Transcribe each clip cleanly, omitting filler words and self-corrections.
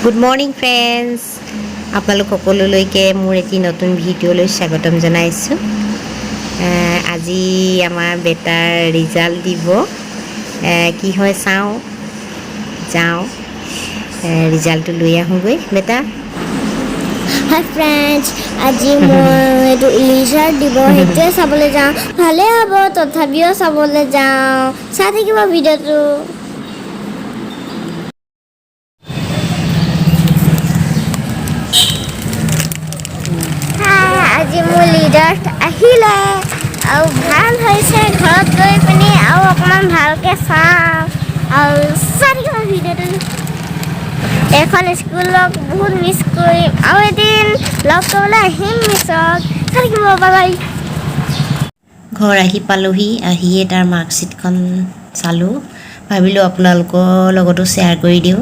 Good morning friends, আপোনালোক সকলোলৈকে মোৰ এটি নতুন ভিডিঅ'লৈ স্বাগতম জনাইছোঁ। আজি আমাৰ বেটাৰ ৰিজাল্ট দিব, কি হয় চাওঁ, যাওঁ ৰিজাল্টটো লৈ আহোঁগৈ। বেটা হাই ফ্ৰেণ্ডছ, আজি মই এইটো ৰিজাল্ট দিব সেইটোৱে চাবলৈ যাওঁ। ভালেই হ'ব, তথাপিও চাবলৈ যাওঁ। চাই থাকিব ভিডিঅ'টো। আজি মোৰ ৰিজাল্ট আহিলে আৰু ভাল হৈছে। ঘৰত গৈ পিনি আৰু অকণমান ভালকৈ চাওঁ আৰু চাই থাকিব ভিডিঅ'টো। এখন স্কুলক বহুত মিছ কৰিম আৰু এদিন লগ কৰিবলৈ আহিম মিছক। চাই থাকিব, বাই বাই। ঘৰ আহি পালোহি, আহিয়ে তাৰ মাৰ্কশ্বিটখন চালোঁ, ভাবিলোঁ আপোনালোকৰ লগতো শ্বেয়াৰ কৰি দিওঁ।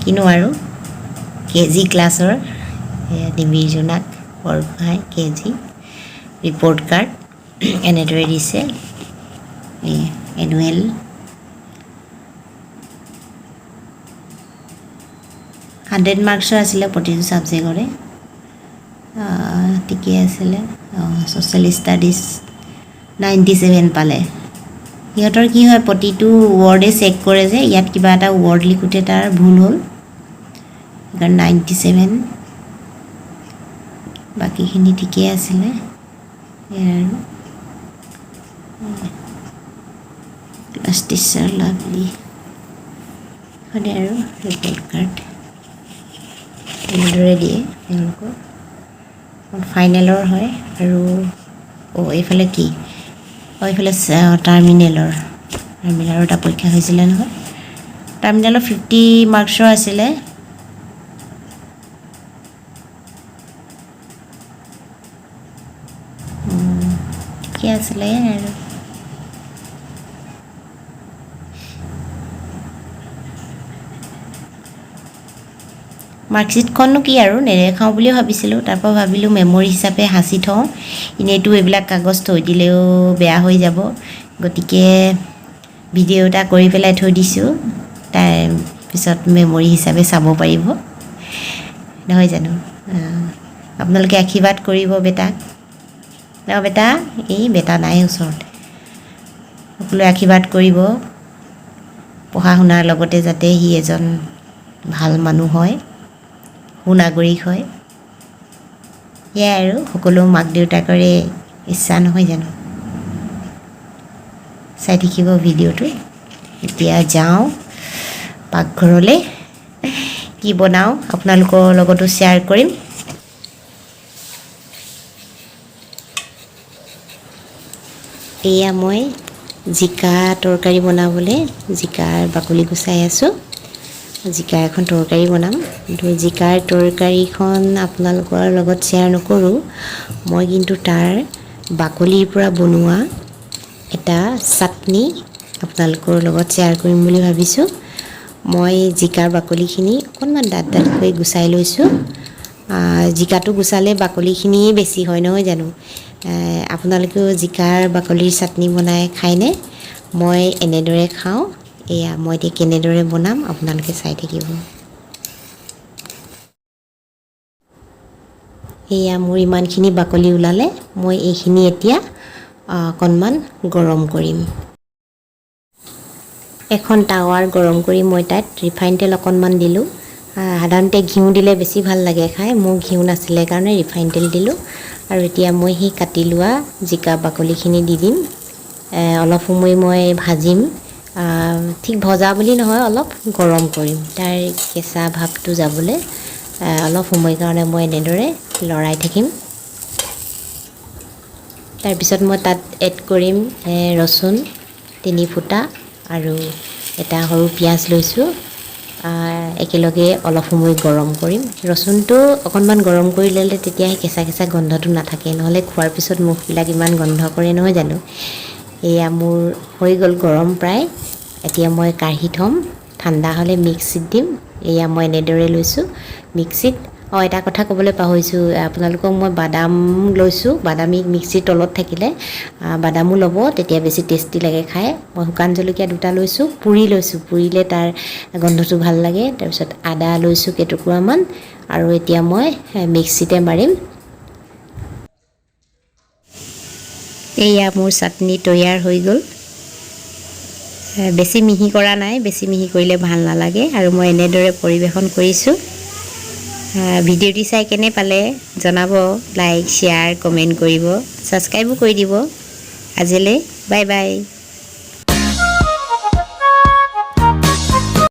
কিনো আৰু KG ক্লাছৰ ডিম্বী জোনাক বৰগোহাঁই KG ৰিপৰ্ট কাৰ্ড এনেদৰে দিছে। এনুৱেল 100 মাৰ্কছৰ আছিলে প্ৰতিটো ছাবজেক্টৰে। ঠিকে আছিলে। ছ'চিয়েল ষ্টাডিজ 97 পালে। সিহঁতৰ কি হয়, প্ৰতিটো ৱৰ্ডে চেক কৰে যে, ইয়াত কিবা এটা ৱৰ্ড লিখোঁতে তাৰ ভুল হ'ল, সেইকাৰণে 97। বাকীখিনি ঠিকেই আছিলে। আৰু ক্লাছ টিচাৰ লাভলি সদায় আৰু ৰিপৰ্ট কাৰ্ড এনেদৰে দিয়ে তেওঁলোকৰ। ফাইনেলৰ হয় আৰু এইফালে কি, এইফালে টাৰ্মিনেলৰ এটা পৰীক্ষা হৈছিলে নহয়। টাৰ্মিনেলৰ 50 মাৰ্কছৰ আছিলে। ঠিকে আছিলে আৰু মাৰ্কশ্বিটখননো কি আৰু নেদেখাওঁ বুলি ভাবিছিলোঁ। তাৰপৰা ভাবিলোঁ মেমৰি হিচাপে সাঁচি থওঁ, এনেইতো এইবিলাক কাগজ থৈ দিলেও বেয়া হৈ যাব, গতিকে ভিডিঅ' এটা কৰি পেলাই থৈ দিছোঁ। তাৰ পিছত মেমৰি হিচাপে চাব পাৰিব, নহয় জানো? আপোনালোকে আশীৰ্বাদ কৰিব বেটাক। বেটা, এই বেটা নাই ওচৰত। সকলোৱে আশীৰ্বাদ কৰিব পঢ়া শুনাৰ লগতে যাতে সি এজন ভাল মানুহ হয়, সুনাগৰিক হয়। সেয়াই আৰু সকলো মাক দেউতাকৰে ইচ্ছা, নহয় জানো? চাই থাকিব ভিডিঅ'টো। এতিয়া যাওঁ পাকঘৰলৈ, কি বনাওঁ আপোনালোকৰ লগতো শ্বেয়াৰ কৰিম। এয়া মই জিকা তৰকাৰী বনাবলৈ জিকাৰ বাকলি গুচাই আছোঁ। জিকাৰ এখন তৰকাৰী বনাম, কিন্তু জিকাৰ তৰকাৰীখন আপোনালোকৰ লগত শ্বেয়াৰ নকৰোঁ। মই কিন্তু তাৰ বাকলিৰ পৰা বনোৱা এটা চাটনি আপোনালোকৰ লগত শ্বেয়াৰ কৰিম বুলি ভাবিছোঁ। মই জিকাৰ বাকলিখিনি অকণমান ডাঠকৈ গুচাই লৈছোঁ। জিকাটো গুচালে বাকলিখিনিয়ে বেছি হয়, নহয় জানো? আপোনালোকেও জিকাৰ বাকলিৰ চাটনি বনাই খায়নে? মই এনেদৰে খাওঁ। এয়া মই এতিয়া কেনেদৰে বনাম আপোনালোকে চাই থাকিব। এয়া মোৰ ইমানখিনি বাকলি ওলালে। মই এইখিনি এতিয়া অকণমান গৰম কৰিম। এখন টাৱাৰ গৰম কৰি মই তাত ৰিফাইন তেল অকণমান দিলোঁ। সাধাৰণতে ঘিউ দিলে বেছি ভাল লাগে খাই, মোৰ ঘিউ নাছিলে কাৰণে ৰিফাইন তেল দিলোঁ। আৰু এতিয়া মই সেই কাটি লোৱা জিকা বাকলিখিনি দি দিম। অলপ সময় মই ভাজিম, ঠিক ভজা বুলি নহয়, অলপ গৰম কৰিম, তাৰ কেঁচা ভাৱটো যাবলৈ অলপ সময় কাৰণে মই এনেদৰে লৰাই থাকিম। তাৰপিছত মই তাত এড কৰিম ৰচুন 3 ফুটা আৰু এটা সৰু পিঁয়াজ লৈছোঁ। একেলগে অলপ সময় গৰম কৰিম। ৰচুনটো অকণমান গৰম কৰি ল'লে তেতিয়া সেই কেঁচা কেঁচা গোন্ধটো নাথাকে, নহ'লে খোৱাৰ পিছত মুখবিলাক ইমান গোন্ধ কৰে, নহয় জানো? এয়া মোৰ হৈ গ'ল গৰম প্ৰায়। এতিয়া মই কাঢ়ি থ'ম, ঠাণ্ডা হ'লে মিক্সিত দিম। এয়া মই এনেদৰে লৈছোঁ মিক্সিত, এটা কথা ক'বলৈ পাহৰিছোঁ, আপোনালোকক মই বাদাম লৈছোঁ, বাদামী মিক্সিৰ তলত থাকিলে বাদামো ল'ব, তেতিয়া বেছি টেষ্টি লাগে খাই। মই শুকান জলকীয়া 2টা লৈছোঁ, পুৰিলে তাৰ গন্ধটো ভাল লাগে। তাৰপিছত আদা লৈছোঁ কেইটুকুৰামান, আৰু এতিয়া মই মিক্সিতে মাৰিম। এয়া মোৰ চাটনি তৈয়াৰ হৈ গ'ল। বেছি মিহি কৰা নাই, বেছি মিহি কৰিলে ভাল নালাগে, আৰু মই এনেদৰে পৰিৱেশন কৰিছোঁ। ভিডিঅ'টি চাই কেনে পালে জনাব, লাইক শ্বেয়াৰ কমেণ্ট কৰিব, ছাবস্ক্ৰাইবো কৰি দিব। আজিলৈ বাই বাই।